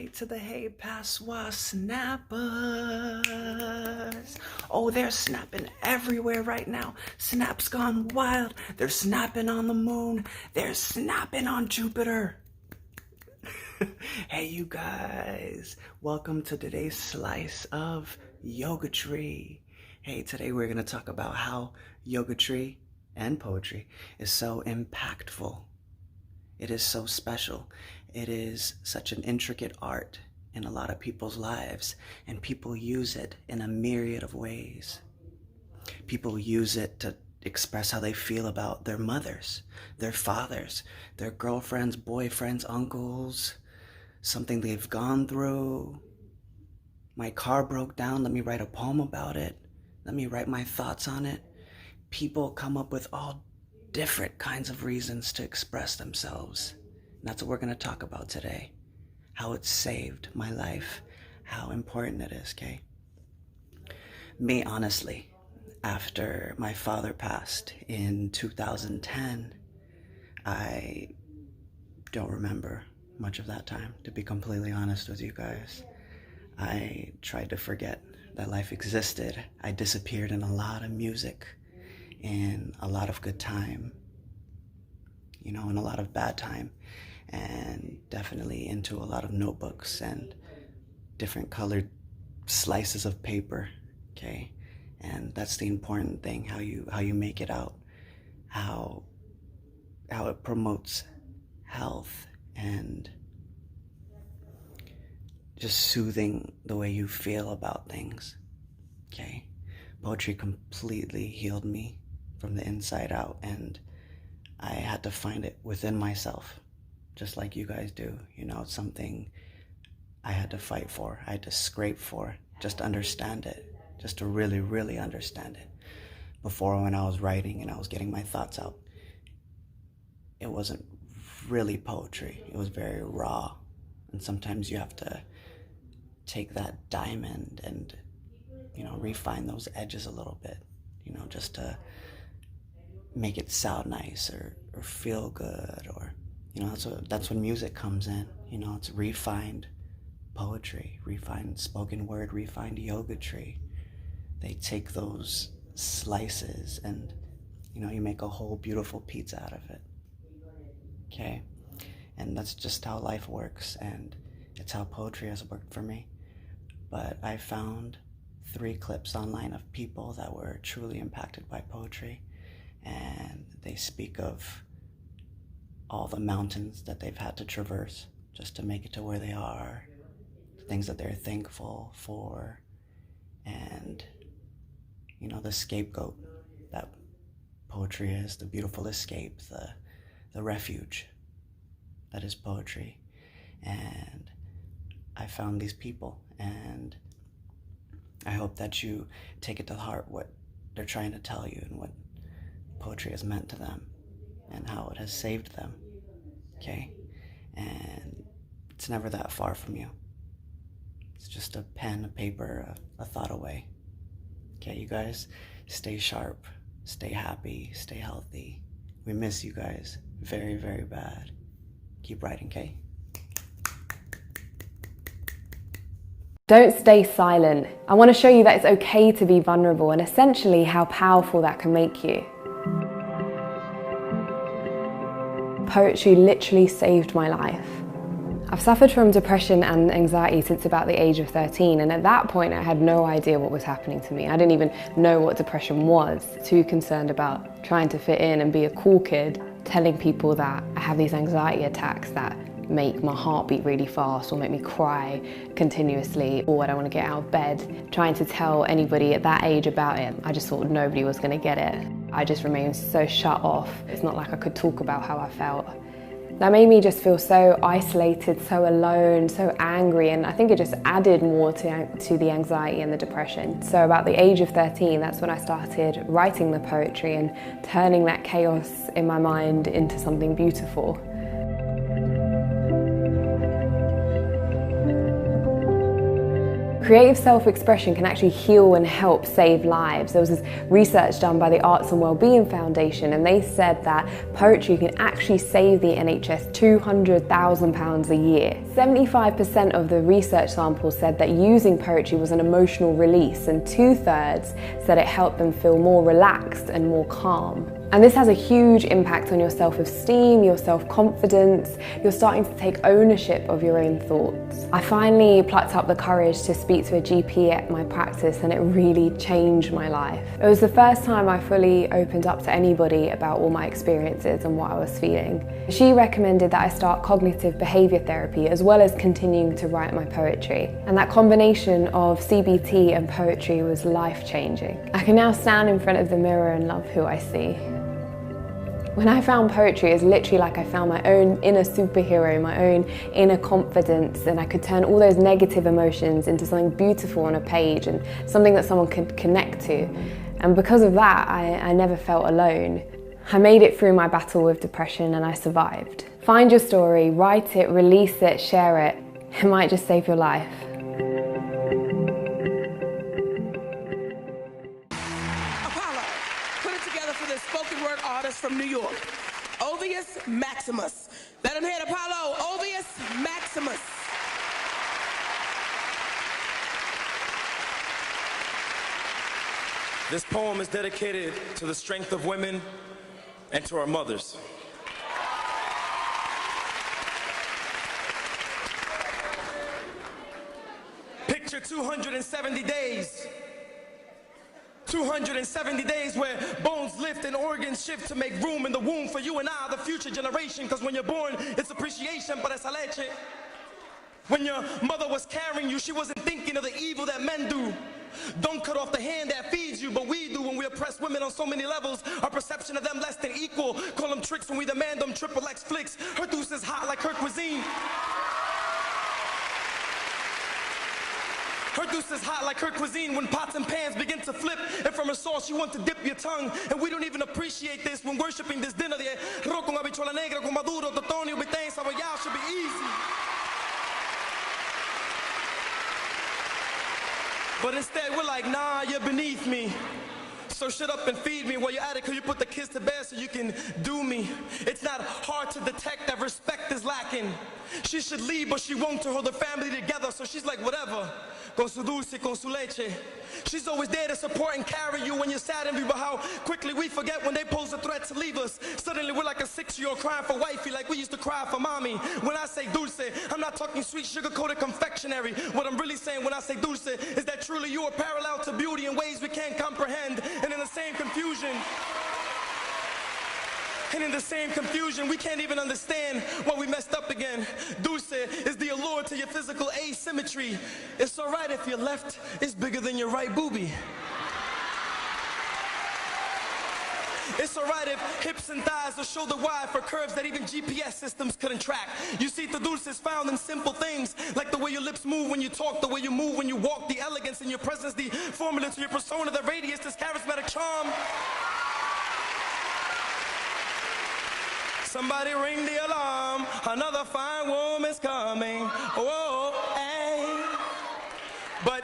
To the Hey Passois snappers. Oh, they're snapping everywhere right now. Snaps gone wild. They're snapping on the moon. They're snapping on Jupiter. Hey, you guys. Welcome to today's slice of Yogatry. Hey, today we're going to talk about how Yogatry and poetry is so impactful. It is so special. It is such an intricate art in a lot of people's lives, and people use it in a myriad of ways. People use it to express how they feel about their mothers, their fathers, their girlfriends, boyfriends, uncles, something they've gone through. My car broke down, let me write a poem about it. Let me write my thoughts on it. People come up with all different kinds of reasons to express themselves. And that's what we're going to talk about today. How it saved my life, how important it is, okay? Me, honestly, after my father passed in 2010, I don't remember much of that time, to be completely honest with you guys. I tried to forget that life existed. I disappeared in a lot of music, in a lot of good time, in a lot of bad time, and definitely into a lot of notebooks and different colored slices of paper, okay? And that's the important thing, how you make it out, how it promotes health and just soothing the way you feel about things, okay? Poetry completely healed me from the inside out, and I had to find it within myself, just like you guys do. It's something I had to fight for. I had to scrape for, just to understand it, just to really, really understand it. Before, when I was writing and I was getting my thoughts out, it wasn't really poetry. It was very raw. And sometimes you have to take that diamond and, refine those edges a little bit, just to make it sound nice or feel good, or that's when music comes in. It's refined poetry, refined spoken word, refined yogatry. They take those slices and you make a whole beautiful pizza out of it, okay? And that's just how life works, and it's how poetry has worked for me. But I found 3 clips online of people that were truly impacted by poetry, and they speak of all the mountains that they've had to traverse just to make it to where they are, the things that they're thankful for, and the scapegoat that poetry is, the beautiful escape, the refuge that is poetry. And I found these people, and I hope that you take it to heart what they're trying to tell you and what poetry has meant to them and how it has saved them, okay? And it's never that far from you. It's just a pen, a paper, a thought away. Okay, you guys, stay sharp, stay happy, stay healthy. We miss you guys very, very bad. Keep writing, okay? Don't stay silent. I want to show you that it's okay to be vulnerable, and essentially how powerful that can make you. Poetry literally saved my life. I've suffered from depression and anxiety since about the age of 13, and at that point I had no idea what was happening to me. I didn't even know what depression was. Too concerned about trying to fit in and be a cool kid, telling people that I have these anxiety attacks that make my heart beat really fast or make me cry continuously, or I don't want to get out of bed. Trying to tell anybody at that age about it, I just thought nobody was going to get it. I just remained so shut off. It's not like I could talk about how I felt. That made me just feel so isolated, so alone, so angry, and I think it just added more to the anxiety and the depression. So about the age of 13, that's when I started writing the poetry and turning that chaos in my mind into something beautiful. Creative self-expression can actually heal and help save lives. There was this research done by the Arts and Wellbeing Foundation, and they said that poetry can actually save the NHS £200,000 a year. 75% of the research samples said that using poetry was an emotional release, and 2/3 said it helped them feel more relaxed and more calm. And this has a huge impact on your self-esteem, your self-confidence. You're starting to take ownership of your own thoughts. I finally plucked up the courage to speak to a GP at my practice, and it really changed my life. It was the first time I fully opened up to anybody about all my experiences and what I was feeling. She recommended that I start cognitive behaviour therapy as well as continuing to write my poetry. And that combination of CBT and poetry was life-changing. I can now stand in front of the mirror and love who I see. When I found poetry, it's literally like I found my own inner superhero, my own inner confidence, and I could turn all those negative emotions into something beautiful on a page and something that someone could connect to. And because of that, I never felt alone. I made it through my battle with depression and I survived. Find your story, write it, release it, share it. It might just save your life. Spoken word artist from New York, Ovius Maximus. Let him hear it, Apollo. Ovius Maximus. This poem is dedicated to the strength of women and to our mothers. Picture 270 days. 270 days where bones lift and organs shift to make room in the womb for you and I, the future generation. Because when you're born, it's appreciation para esa leche. When your mother was carrying you, she wasn't thinking of the evil that men do. Don't cut off the hand that feeds you, but we do when we oppress women on so many levels. Our perception of them less than equal. Call them tricks when we demand them triple X flicks. Her deuce is hot like her cuisine. Her deuce is hot like her cuisine when pots and pans begin to flip, and from her sauce you want to dip your tongue. And we don't even appreciate this when worshiping this dinner. The arroz con habichuela negra con maduro, totonio, bitén, saboyao should be easy. But instead we're like, nah, you're beneath me. So shut up and feed me while you're at it, cause you put the kids to bed so you can do me. It's not hard to detect that respect is lacking. She should leave, but she won't to hold the family together, so she's like, whatever. Con su dulce, con su leche. She's always there to support and carry you when you're sad and but how quickly we forget when they pose a threat to leave us. Suddenly we're like a 6-year-old crying for wifey like we used to cry for mommy. When I say dulce, I'm not talking sweet sugar-coated confectionery. What I'm really saying when I say dulce is that truly you are parallel to beauty in ways we can't comprehend. And in the same confusion, we can't even understand why we messed up again. Dulce is the allure to your physical asymmetry. It's alright if your left is bigger than your right boobie. It's alright if hips and thighs are shoulder wide for curves that even GPS systems couldn't track. You see, the dulce is found in simple things, like the way your lips move when you talk, the way you move when you walk, the elegance in your presence, the formula to your persona that radiates this charismatic charm. Somebody ring the alarm, another fine woman's coming. Whoa, hey. But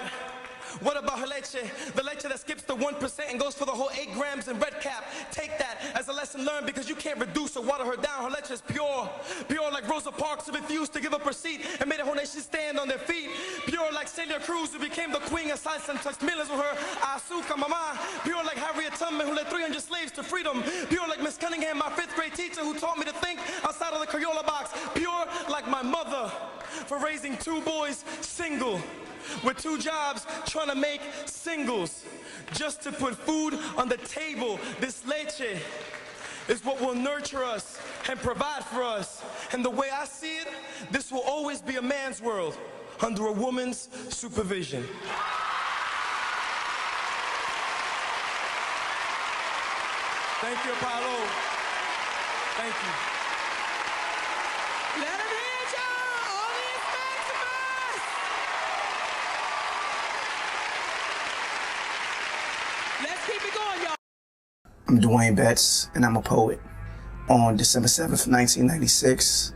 what about her leche? The leche that skips the 1% and goes for the whole 8 grams in red cap. Take that as a lesson learned, because you can't reduce or water her down. Her leche is pure. Pure like Rosa Parks, who refused to give up her seat and made a whole nation stand on their feet. Pure like Celia Cruz, who became the queen of salsa and touched millions with her azúcar mama. Pure like Harriet Tubman, who led 300 slaves to freedom. Pure like Miss Cunningham, my 5th grade teacher, who taught me to think outside of the Crayola box. Pure like my mother, for raising 2 boys single, with 2 jobs, trying to make singles, just to put food on the table. This leche is what will nurture us and provide for us. And the way I see it, this will always be a man's world under a woman's supervision. Thank you, Apollo. Thank you. Let him hear you, Ovius Maximus. Let's keep it going, y'all. I'm Dwayne Betts, and I'm a poet. On December 7th, 1996,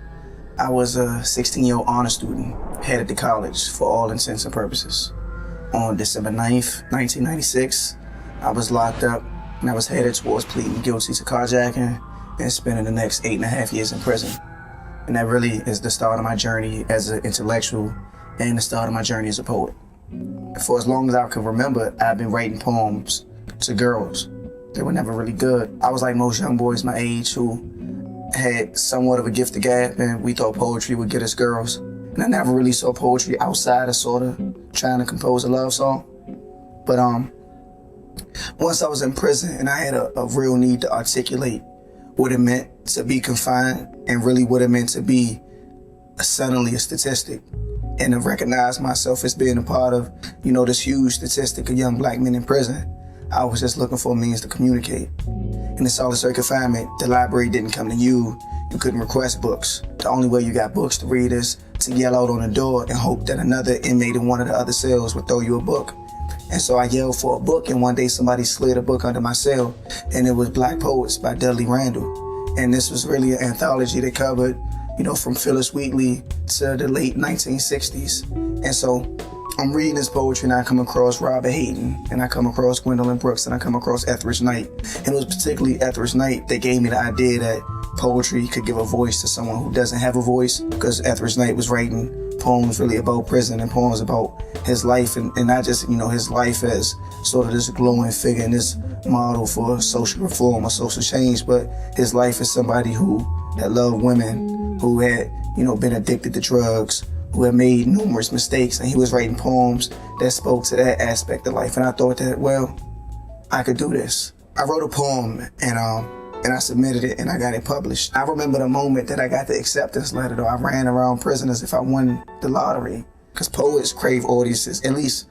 I was a 16-year-old honor student headed to college for all intents and purposes. on December 9th, 1996. I was locked up and I was headed towards pleading guilty to carjacking and spending the next 8.5 years in prison. And that really is the start of my journey as an intellectual and the start of my journey as a poet. For as long as I can remember, I've been writing poems to girls. They were never really good. I was like most young boys my age who had somewhat of a gift of gab, and we thought poetry would get us girls. And I never really saw poetry outside of sort of trying to compose a love song. But once I was in prison and I had a real need to articulate what it meant to be confined and really what it meant to be suddenly a statistic, and to recognize myself as being a part of, this huge statistic of young black men in prison, I was just looking for a means to communicate. In the solitary confinement, the library didn't come to you. You couldn't request books. The only way you got books to read is to yell out on the door and hope that another inmate in one of the other cells would throw you a book. And so I yelled for a book, and one day somebody slid a book under my cell, and it was Black Poets by Dudley Randall. And this was really an anthology that covered, from Phyllis Wheatley to the late 1960s. And so I'm reading this poetry and I come across Robert Hayden, and I come across Gwendolyn Brooks, and I come across Etheridge Knight. And it was particularly Etheridge Knight that gave me the idea that poetry could give a voice to someone who doesn't have a voice, because Etheridge Knight was writing poems really about prison and poems about his life, and not just, his life as sort of this glowing figure and this model for social reform or social change, but his life as somebody who had loved women, who had, been addicted to drugs, who had made numerous mistakes, and he was writing poems that spoke to that aspect of life. And I thought that, well, I could do this. I wrote a poem and I submitted it and I got it published. I remember the moment that I got the acceptance letter, though. I ran around prison as if I won the lottery, because poets crave audiences, at least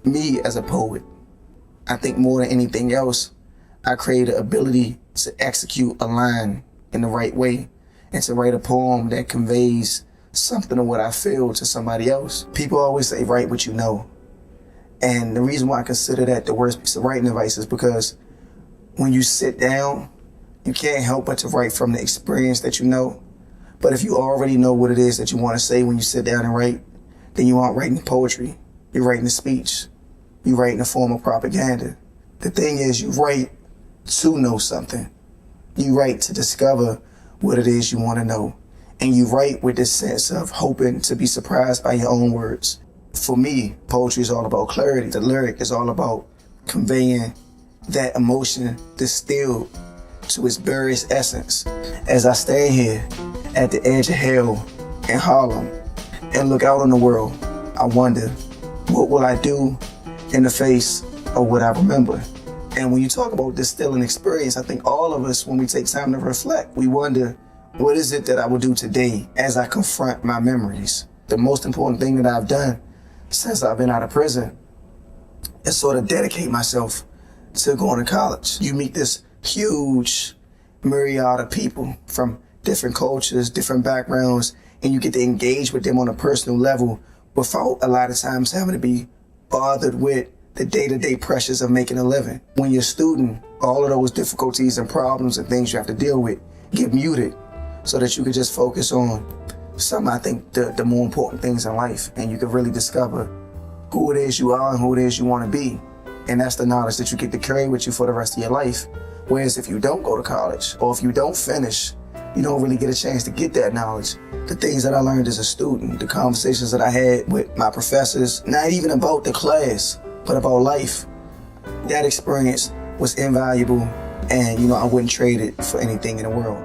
me as a poet. I think more than anything else, I crave the ability to execute a line in the right way and to write a poem that conveys something of what I feel to somebody else. People always say, write what you know. And the reason why I consider that the worst piece of writing advice is because when you sit down, you can't help but to write from the experience that you know. But if you already know what it is that you want to say when you sit down and write, then you aren't writing poetry. You're writing a speech. You're writing a form of propaganda. The thing is, you write to know something. You write to discover what it is you want to know. And you write with this sense of hoping to be surprised by your own words. For me, poetry is all about clarity. The lyric is all about conveying that emotion distilled to its various essence. As I stand here at the edge of hell in Harlem and look out on the world, I wonder, what will I do in the face of what I remember? And when you talk about distilling experience, I think all of us, when we take time to reflect, we wonder, what is it that I will do today as I confront my memories? The most important thing that I've done since I've been out of prison is sort of dedicate myself to going to college. You meet this huge myriad of people from different cultures, different backgrounds, and you get to engage with them on a personal level without a lot of times having to be bothered with the day-to-day pressures of making a living. When you're a student, all of those difficulties and problems and things you have to deal with get muted so that you can just focus on some, I think, the more important things in life, and you can really discover who it is you are and who it is you want to be. And that's the knowledge that you get to carry with you for the rest of your life. Whereas if you don't go to college, or if you don't finish, you don't really get a chance to get that knowledge. The things that I learned as a student, the conversations that I had with my professors, not even about the class, but about life, that experience was invaluable, and I wouldn't trade it for anything in the world.